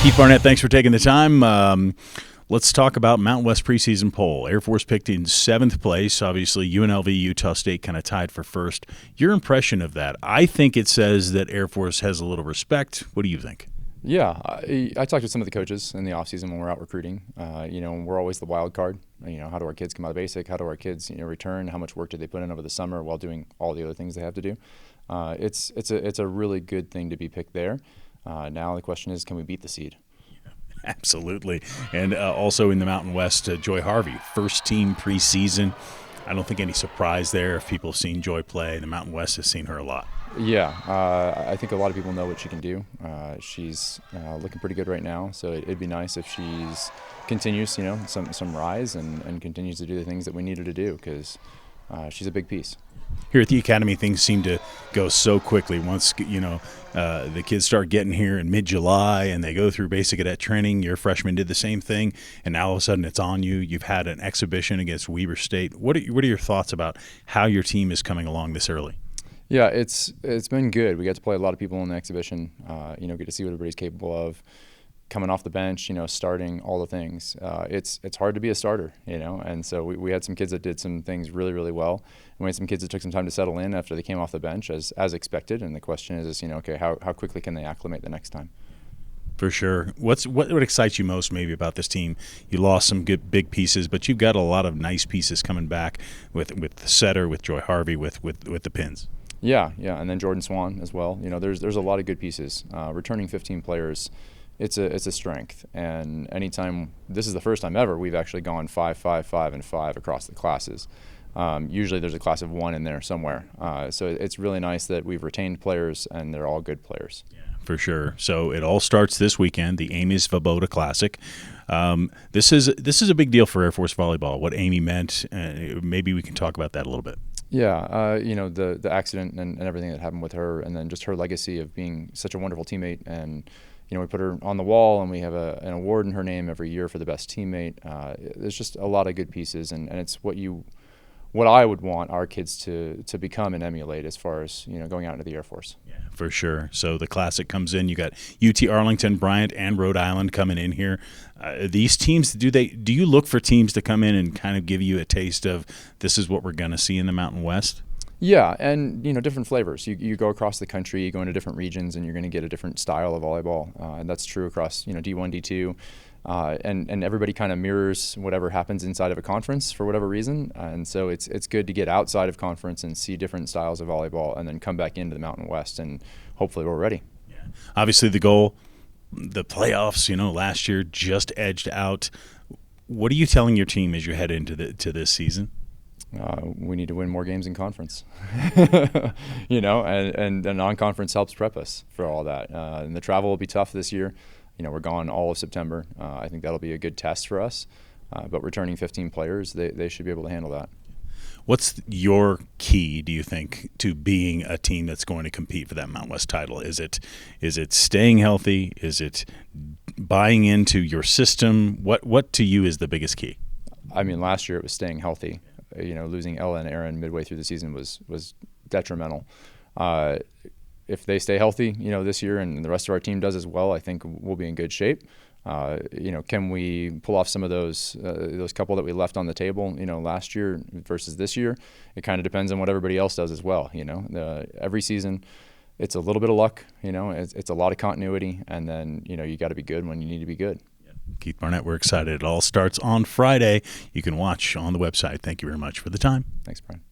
Keith Barnett, thanks for taking the time. Let's talk about Mountain West preseason poll. Air Force picked in 7th place. Obviously, UNLV, Utah State kind of tied for first. Your impression of that? I think it says that Air Force has a little respect. What do you think? Yeah, I talked to some of the coaches in the offseason when we're out recruiting. We're always the wild card. How do our kids come out of basic? How do our kids, return? How much work do they put in over the summer while doing all the other things they have to do? It's a really good thing to be picked there. Now the question is, can we beat the seed? Absolutely. And also in the Mountain West, Joy Harvey, first team preseason. I don't think any surprise there if people have seen Joy play. The Mountain West has seen her a lot. Yeah, I think a lot of people know what she can do. She's looking pretty good right now, so it'd be nice if she's continues, some rise and continues to do the things that we need her to do, because she's a big piece. Here at the Academy, things seem to go so quickly. Once the kids start getting here in mid-July and they go through basic cadet training, your freshmen did the same thing, and now all of a sudden it's on you. You've had an exhibition against Weber State. What are your thoughts about how your team is coming along this early? Yeah, it's been good. We got to play a lot of people in the exhibition. Get to see what everybody's capable of. Coming off the bench, starting all the things. It's hard to be a starter, and so we had some kids that did some things really, really well. And we had some kids that took some time to settle in after they came off the bench as expected. And the question is okay, how quickly can they acclimate the next time? For sure. What excites you most maybe about this team? You lost some good big pieces, but you've got a lot of nice pieces coming back with the setter, with Joy Harvey, with the pins. Yeah, and then Jordan Swan as well. There's a lot of good pieces. Returning 15 players. It's a strength, and anytime, this is the first time ever we've actually gone 5, 5, 5, and 5 across the classes. Usually there's a class of 1 in there somewhere. So it's really nice that we've retained players and they're all good players. Yeah, for sure. So it all starts this weekend, the Amy Svoboda Classic. This is a big deal for Air Force volleyball. What Amy meant, maybe we can talk about that a little bit. Yeah, the accident and everything that happened with her, and then just her legacy of being such a wonderful teammate. And we put her on the wall, and we have an award in her name every year for the best teammate. There's just a lot of good pieces, and it's what I would want our kids to become and emulate as far as going out into the Air Force. Yeah, for sure. So the Classic comes in. You got UT Arlington, Bryant, and Rhode Island coming in here. These teams, do you look for teams to come in and kind of give you a taste of this is what we're going to see in the Mountain West? Yeah, and different flavors. You go across the country, you go into different regions, and you're going to get a different style of volleyball, and that's true across D1, D2, and everybody kind of mirrors whatever happens inside of a conference for whatever reason, and so it's good to get outside of conference and see different styles of volleyball, and then come back into the Mountain West, and hopefully we're ready. Yeah. Obviously, the goal, the playoffs. Last year just edged out. What are you telling your team as you head into this season? We need to win more games in conference, and non-conference helps prep us for all that. And the travel will be tough this year. We're gone all of September. I think that'll be a good test for us. But returning 15 players, they should be able to handle that. What's your key, do you think, to being a team that's going to compete for that Mountain West title? Is it staying healthy? Is it buying into your system? What to you is the biggest key? I mean, last year it was staying healthy. Losing Ella and Aaron midway through the season was detrimental. If they stay healthy, this year, and the rest of our team does as well, I think we'll be in good shape. Can we pull off some of those couple that we left on the table, last year versus this year? It kind of depends on what everybody else does as well. Every season, it's a little bit of luck. It's a lot of continuity, and then you got to be good when you need to be good. Keith Barnett, we're excited. It all starts on Friday. You can watch on the website. Thank you very much for the time. Thanks, Brian.